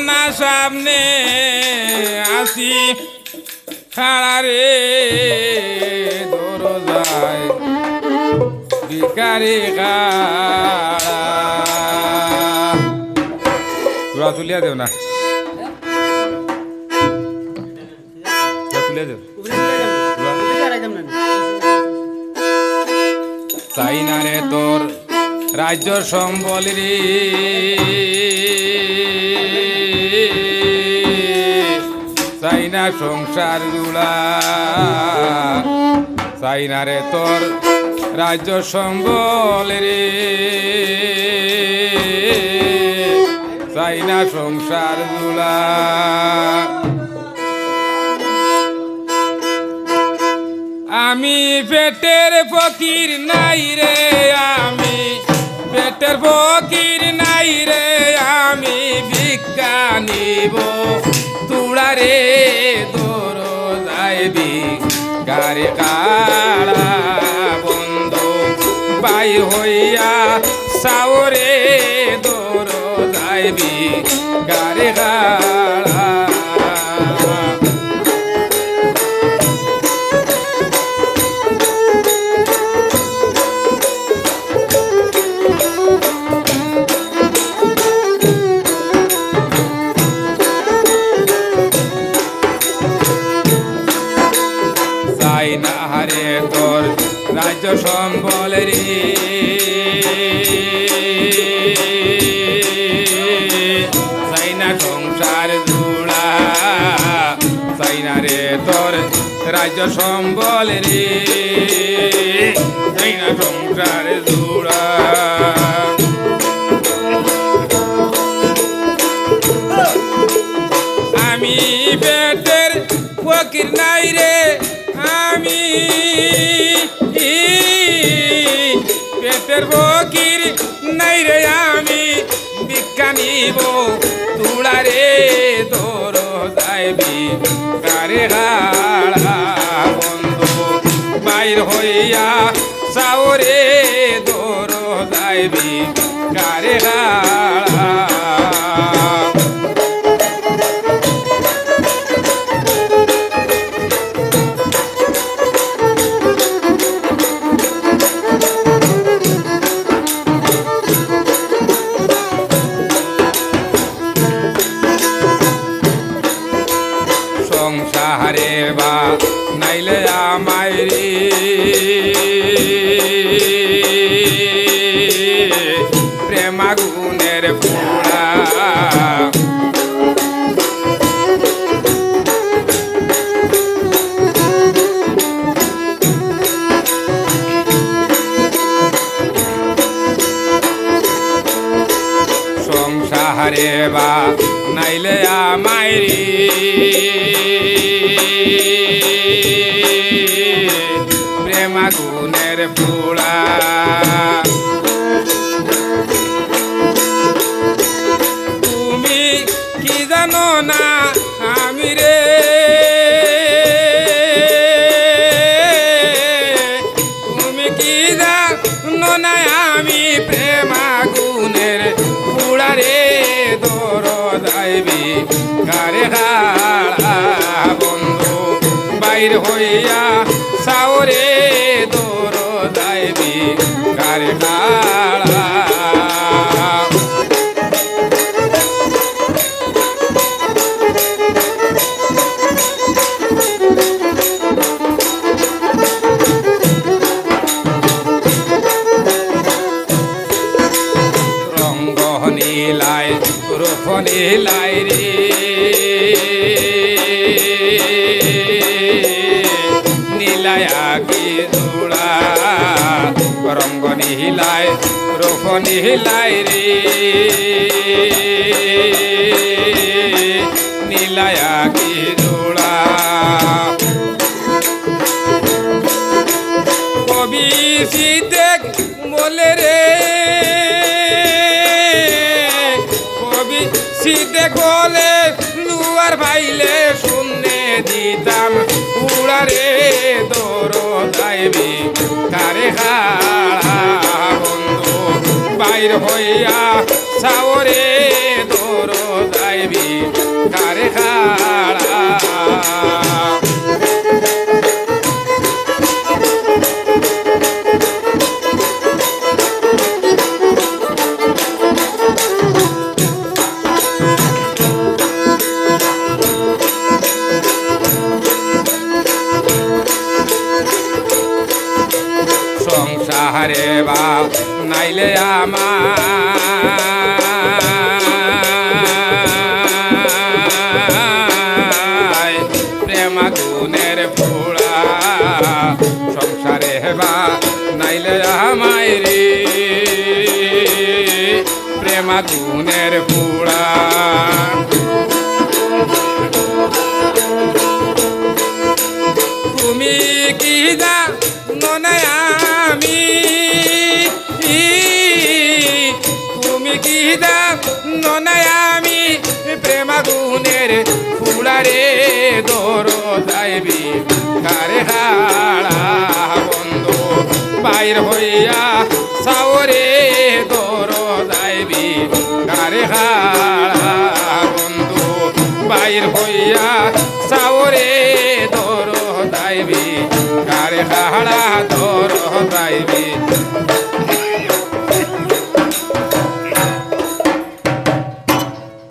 না সামনে আসি খাড়া রে দরজায় ভিখারি খাড়া তোরা তুলিয়া দেও না তুলিয়া দেও চাই না রে তোর রাজ্য সম্বল রে চাই না সংসার জুড়া চাই না রে তোর রাজ্য সম্বল রে চাই না সংসার জুড়া আমি পেটের ফকির নাই রে আমি পেটের ফকির নাই রে আমি ভিক্ষা নিব তুড়া রে তোর যাইবি গারে কাড়া বন্ধু বাই হইয়া সাওরে তোর যাইবি গারে কাড়া রাজ্য সম্বল রে চাই না সংসার জুড়া চাই না রে তোর রাজ্য সম্বল রে চাই না সংসার জুড়া আমি পেটের ফকির নাই রে আমি পেটের ফকির নাই রে আমি ভিক্ষা নিব তুড়া রে তোর যাইবি কারে হাড়া বন্ধু বাইর হইয়া সাওরে তোর যাইবি কারে হাড়া সংসারে বা নাইলে আমায় রে প্রেমাগুনের পোড়া সংসারে বা নাইলে আমায় রে প্রেমাগুনের পোড়া তুমি কি জানো না আমি রে তুমি কি জানো না আমি প্রেমাগুনের পোড়া রে তোর যাইবি কারে হাড়া বন্ধু বাইর হইয়া সাওরে তোর যাইবি কারে হাড়া রঙ্গ নীলায় রূপ নীলায় রে নীলায়াকি জোড়া রঙ্গ নীলায় রূপ নীলায় রে নীলায়াকি জোড়া কবি শীতে বলে রে কবি শীতে বলে দুয়ার ভাইলে শুনে দিতাম উড়া রে দৌড় যাইবি কারে হাড়া বন্ধু বাইর হইয়া সাওরে দৌড় যাইবি যাইবি কারে খাড়া সংসারে বা নাইলে আমার প্রেমা গুণের ফুড়া সংসারে বা নাইলে আমায় রে প্রেমা গুণের ফুড়া তুমি কি জানো না আমি তুমি কি জানো না আমি প্রেমা গুণের ফুলারে দৌড় যাইবি কারে হাড়া বন্ধু বাইর হইয়া সাওরে দৌড় যাইবি কারে হাড়া বন্ধু বাইর হইয়া সাওরে দৌড় যাইবি কারে হাড়া দৌড় যাইবি